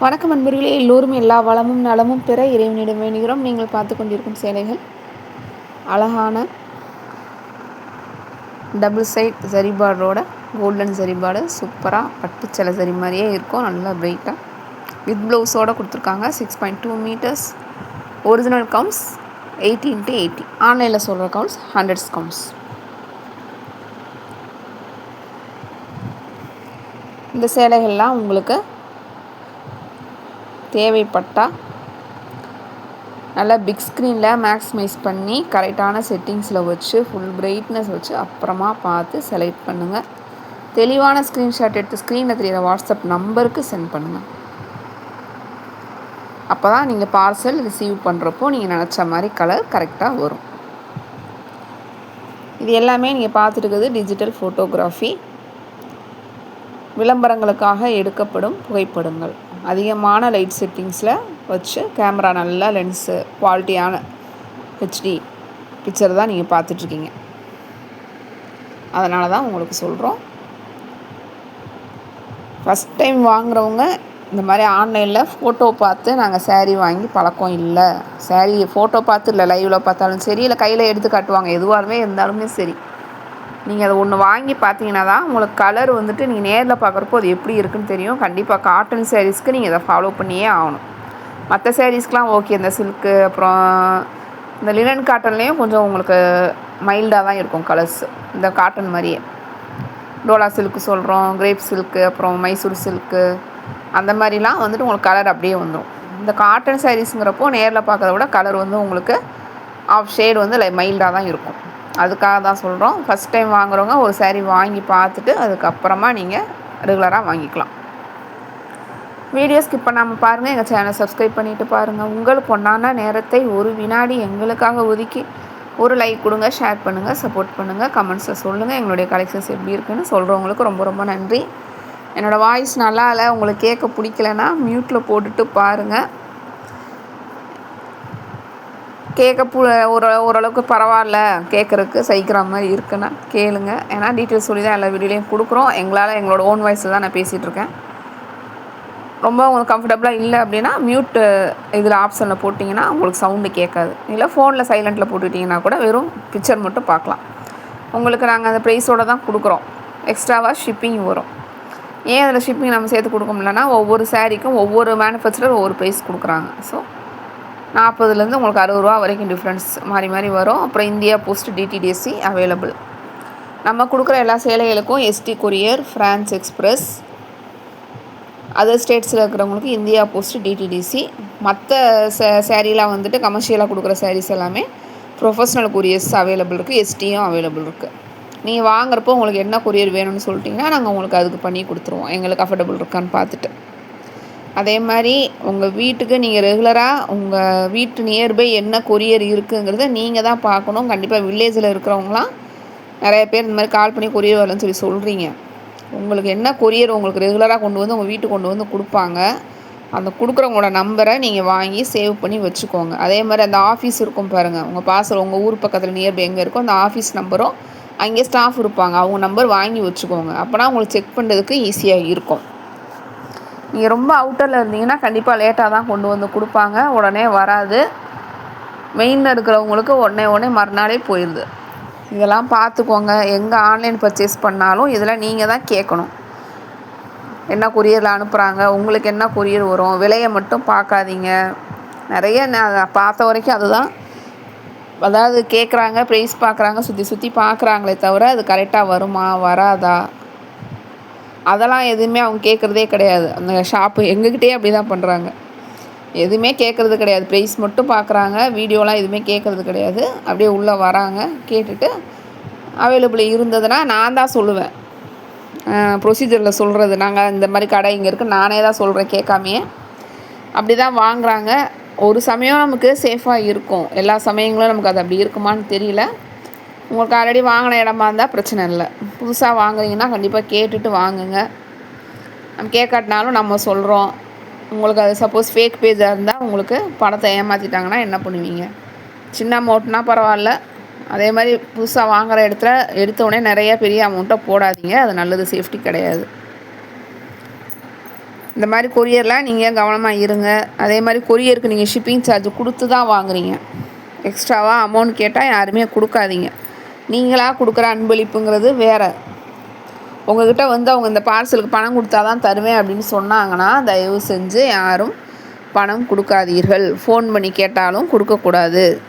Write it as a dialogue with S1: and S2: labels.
S1: வணக்கம் நண்பர்களே, எல்லோரும் எல்லா வளமும் நலமும் பெற இறைவனிடம் வேண்டுகிறோம். நீங்கள் பார்த்து கொண்டிருக்கும் சேலைகள் அழகான டபுள் சைட் ஜரி பார்டரோட கோல்டன் ஜரி பார்டர், சூப்பராக பட்டு சில ஜரி மாதிரியே இருக்கும். நல்லா பிரைட்டாக வித் ப்ளவுஸோடு கொடுத்துருக்காங்க. 6.2 மீட்டர்ஸ். Original counts 80x80. ஆன்லைனில் சொல்கிற கவுண்ட்ஸ் 100 கவுண்ட்ஸ். இந்த சேலைகள்லாம் உங்களுக்கு தேவைப்பட்டால் நல்லா பிக் ஸ்க்ரீனில் மேக்ஸிமைஸ் பண்ணி கரெக்டான செட்டிங்ஸில் வச்சு ஃபுல் பிரைட்னஸ் வச்சு அப்புறமா பார்த்து செலக்ட் பண்ணுங்கள். தெளிவான ஸ்க்ரீன்ஷாட் எடுத்து ஸ்க்ரீனில் தெரிகிற வாட்ஸ்அப் நம்பருக்கு சென்ட் பண்ணுங்கள். அப்போ தான் நீங்கள் பார்சல் ரிசீவ் பண்ணுறப்போ நீங்கள் நினச்ச மாதிரி கலர் கரெக்டாக வரும். இது எல்லாமே நீங்கள் பார்த்துட்டு இருக்கிறது டிஜிட்டல் ஃபோட்டோகிராஃபி. விளம்பரங்களுக்காக எடுக்கப்படும் புகைப்படங்கள். அதிகமான லைட் செட்டிங்ஸில் வச்சு கேமரா நல்லா லென்ஸு குவாலிட்டியான ஹெச்டி பிக்சர் தான் நீங்கள் பார்த்துட்ருக்கீங்க. அதனால தான் உங்களுக்கு சொல்கிறோம். ஃபஸ்ட் டைம் வாங்குகிறவங்க இந்த மாதிரி ஆன்லைனில் ஃபோட்டோ பார்த்து நாங்கள் சேரீ வாங்கி பழக்கம் இல்லை, சேரீ ஃபோட்டோ பார்த்து இல்லை லைவில் பார்த்தாலும் சரி, இல்லை கையில் எடுத்து காட்டுவாங்க, எதுவாகவே இருந்தாலுமே சரி, நீங்கள் அதை ஒன்று வாங்கி பார்த்தீங்கன்னா தான் உங்களுக்கு கலர் வந்துட்டு நீங்கள் நேரில் பார்க்குறப்போ அது எப்படி இருக்குன்னு தெரியும். கண்டிப்பாக காட்டன் சாரீஸ்க்கு நீங்கள் இதை ஃபாலோ பண்ணியே ஆகணும். மற்ற சாரீஸ்க்கெலாம் ஓகே, இந்த சில்க்கு அப்புறம் இந்த லினன் காட்டன்லேயும் கொஞ்சம் உங்களுக்கு மைல்டாக தான் இருக்கும் கலர்ஸ். இந்த காட்டன் மாதிரியே டோலா சில்க்கு சொல்கிறோம், கிரேப் சில்க்கு, அப்புறம் மைசூர் சில்க்கு, அந்த மாதிரிலாம் வந்துட்டு உங்களுக்கு கலர் அப்படியே வந்துடும். இந்த காட்டன் சாரீஸுங்கிறப்போ நேரில் பார்க்கறத விட கலர் வந்து உங்களுக்கு ஆஃப் ஷேடு வந்து மைல்டாக தான் இருக்கும். அதுக்காக தான் சொல்கிறோம். ஃபஸ்ட் டைம் வாங்குறவங்க ஒரு சாரீ வாங்கி பார்த்துட்டு அதுக்கப்புறமா நீங்கள் ரெகுலராக வாங்கிக்கலாம். வீடியோ ஸ்கிப் பண்ணாமல் பாருங்கள். எங்கள் சேனலை சப்ஸ்கிரைப் பண்ணிவிட்டு பாருங்கள். உங்கள் பொன்னான நேரத்தை ஒரு வினாடி எங்களுக்காக ஒதுக்கி ஒரு லைக் கொடுங்க, ஷேர் பண்ணுங்கள், சப்போர்ட் பண்ணுங்கள், கமெண்ட்ஸில் சொல்லுங்கள் எங்களுடைய கலெக்ஷன்ஸ் எப்படி இருக்குன்னு. சொல்கிறவங்களுக்கு ரொம்ப ரொம்ப நன்றி. என்னோடய வாய்ஸ் நல்லா இல்லை, உங்களுக்கு கேட்க பிடிக்கலன்னா மியூட்டில் போட்டுட்டு பாருங்கள். கேட்க ஓரளவுக்கு பரவாயில்ல, கேட்குறதுக்கு சகிக்கிற மாதிரி இருக்குன்னா கேளுங்க. ஏன்னா டீட்டெயில்ஸ் சொல்லி தான் எல்லா வீடியோலையும் கொடுக்குறோம். எங்களோட ஓன் வாய்ஸில் தான் நான் பேசிகிட்ருக்கேன். ரொம்ப உங்களுக்கு கம்ஃபர்டபுளாக இல்லை அப்படின்னா மியூட்டு இதில் ஆப்ஷனில் போட்டிங்கன்னா உங்களுக்கு சவுண்டு கேட்காது. இல்லை ஃபோனில் சைலண்ட்டில் போட்டுக்கிட்டிங்கன்னா கூட வெறும் பிக்சர் மட்டும் பார்க்கலாம். உங்களுக்கு நாங்கள் அந்த ப்ரைஸோடு தான் கொடுக்குறோம். எக்ஸ்ட்ராவாக ஷிப்பிங் வரும். ஏன் அதில் ஷிப்பிங் நம்ம சேர்த்து கொடுக்க முடியலன்னா ஒவ்வொரு சாரீக்கும் ஒவ்வொரு மேனுஃபேக்சரர் ஒவ்வொரு ப்ரைஸ் கொடுக்குறாங்க. ஸோ 40 உங்களுக்கு 60 ரூபா வரைக்கும் டிஃப்ரென்ஸ் மாறி மாறி வரும். அப்புறம் இந்தியா போஸ்ட் டிடிடிசி அவைலபிள். நம்ம கொடுக்குற எல்லா சேலைகளுக்கும் ST courier, Franch express, other ஸ்டேட்ஸில் இருக்கிறவங்களுக்கு இந்தியா போஸ்ட் டிடிடிசி. மற்ற சேரீலாம் வந்துட்டு கமர்ஷியலாக கொடுக்குற சாரீஸ் எல்லாமே ப்ரொஃபஷ்னல் கொரியர்ஸ் அவைலபிள் இருக்குது, எஸ்டியும் அவைலபிள் இருக்குது. நீங்கள் வாங்குறப்போ உங்களுக்கு என்ன கொரியர் வேணும்னு சொல்லிட்டிங்கன்னா நாங்கள் உங்களுக்கு அதுக்கு பண்ணி கொடுத்துருவோம், எங்களுக்கு அஃபோர்டபுள் இருக்கான்னு பார்த்துட்டு. அதே மாதிரி உங்கள் வீட்டுக்கு நீங்கள் ரெகுலராக உங்கள் வீட்டு நியர்பை என்ன கொரியர் இருக்குங்கிறத நீங்கள் தான் பார்க்கணும். கண்டிப்பாக வில்லேஜில் இருக்கிறவங்களாம் நிறைய பேர் இந்த மாதிரி கால் பண்ணி கொரியர் வரலன்னு சொல்லி சொல்கிறீங்க. உங்களுக்கு என்ன கொரியர் உங்களுக்கு ரெகுலராக கொண்டு வந்து உங்கள் வீட்டுக்கு கொண்டு வந்து கொடுப்பாங்க, அந்த கொடுக்குறவங்களோட நம்பரை நீங்கள் வாங்கி சேவ் பண்ணி வச்சுக்கோங்க. அதே மாதிரி அந்த ஆஃபீஸ் இருக்கும் பாருங்கள், உங்கள் பார்சல் உங்கள் ஊர் பக்கத்தில் நியர்பை எங்கே இருக்கோ அந்த ஆஃபீஸ் நம்பரும் அங்கே ஸ்டாஃப் இருப்பாங்க, அவங்க நம்பர் வாங்கி வச்சுக்கோங்க. அப்போனா உங்களுக்கு செக் பண்ணுறதுக்கு ஈஸியாக இருக்கும். நீங்கள் ரொம்ப அவுட்டரில் இருந்தீங்கன்னா கண்டிப்பாக லேட்டாக தான் கொண்டு வந்து கொடுப்பாங்க, உடனே வராது. மெயினில் இருக்கிறவங்களுக்கு உடனே மறுநாளே போயிடுது. இதெல்லாம் பார்த்துக்கோங்க. எங்கே ஆன்லைன் பர்ச்சேஸ் பண்ணாலும் இதில் நீங்கள் தான் கேட்கணும், என்ன கொரியரில் அனுப்புகிறாங்க, உங்களுக்கு என்ன கொரியர் வரும், விலையை மட்டும் பார்க்காதீங்க. நிறைய நான் பார்த்த வரைக்கும் அதுதான், அதாவது கேட்குறாங்க, ப்ரைஸ் பார்க்குறாங்க, சுற்றி பார்க்குறாங்களே தவிர அது கரெக்டாக வருமா வராதா அதெல்லாம் எதுவுமே அவங்க கேட்குறதே கிடையாது. அந்த ஷாப்பு எங்ககிட்டே அப்படி தான் பண்ணுறாங்க. எதுவுமே கேட்குறது கிடையாது, ப்ரைஸ் மட்டும் பார்க்குறாங்க, வீடியோலாம் எதுவுமே கேட்குறது கிடையாது. அப்படியே உள்ளே வராங்க, கேட்டுட்டு அவைலபிள் இருந்ததுன்னா நான் தான் சொல்லுவேன், ப்ரொசீஜரில் சொல்கிறது. நாங்கள் இந்த மாதிரி கடை இங்கே இருக்குது நானே தான் சொல்கிறேன் கேட்காமையே. அப்படி தான் வாங்குகிறாங்க. ஒரு சமயம் நமக்கு சேஃபாக இருக்கும், எல்லா சமயங்களும் நமக்கு அது அப்படி இருக்குமான்னு தெரியல. உங்களுக்கு ஆல்ரெடி வாங்கின இடமா இருந்தால் பிரச்சனை இல்லை. புதுசாக வாங்குறீங்கன்னா கண்டிப்பாக கேட்டுட்டு வாங்குங்க. நம்ம கேட்காட்டினாலும் நம்ம சொல்கிறோம். உங்களுக்கு அது சப்போஸ் ஃபேக் பேஜாக இருந்தால் உங்களுக்கு பணத்தை ஏமாற்றிட்டாங்கன்னா என்ன பண்ணுவீங்க? சின்ன அமௌண்ட்னால் பரவாயில்ல. அதே மாதிரி புதுசாக வாங்குகிற இடத்துல எடுத்தோடனே நிறையா பெரிய அமௌண்ட்டை போடாதீங்க, அது நல்லது, சேஃப்டி கிடையாது. இந்த மாதிரி கொரியரில் நீங்கள் கவனமாக இருங்க. அதே மாதிரி கொரியருக்கு நீங்கள் ஷிப்பிங் சார்ஜ் கொடுத்து தான் வாங்குறீங்க. எக்ஸ்ட்ராவாக அமௌண்ட் கேட்டால் யாருமே கொடுக்காதீங்க. நீங்களாக கொடுக்குற அன்பளிப்புங்கிறது வேறு. உங்கள்கிட்ட வந்து அவங்க இந்த பார்சலுக்கு பணம் கொடுத்தா தான் தருவேன் அப்படின்னு சொன்னாங்கன்னா தயவு செஞ்சு யாரும் பணம் கொடுக்காதீர்கள். ஃபோன் பண்ணி கேட்டாலும் கொடுக்கக்கூடாது.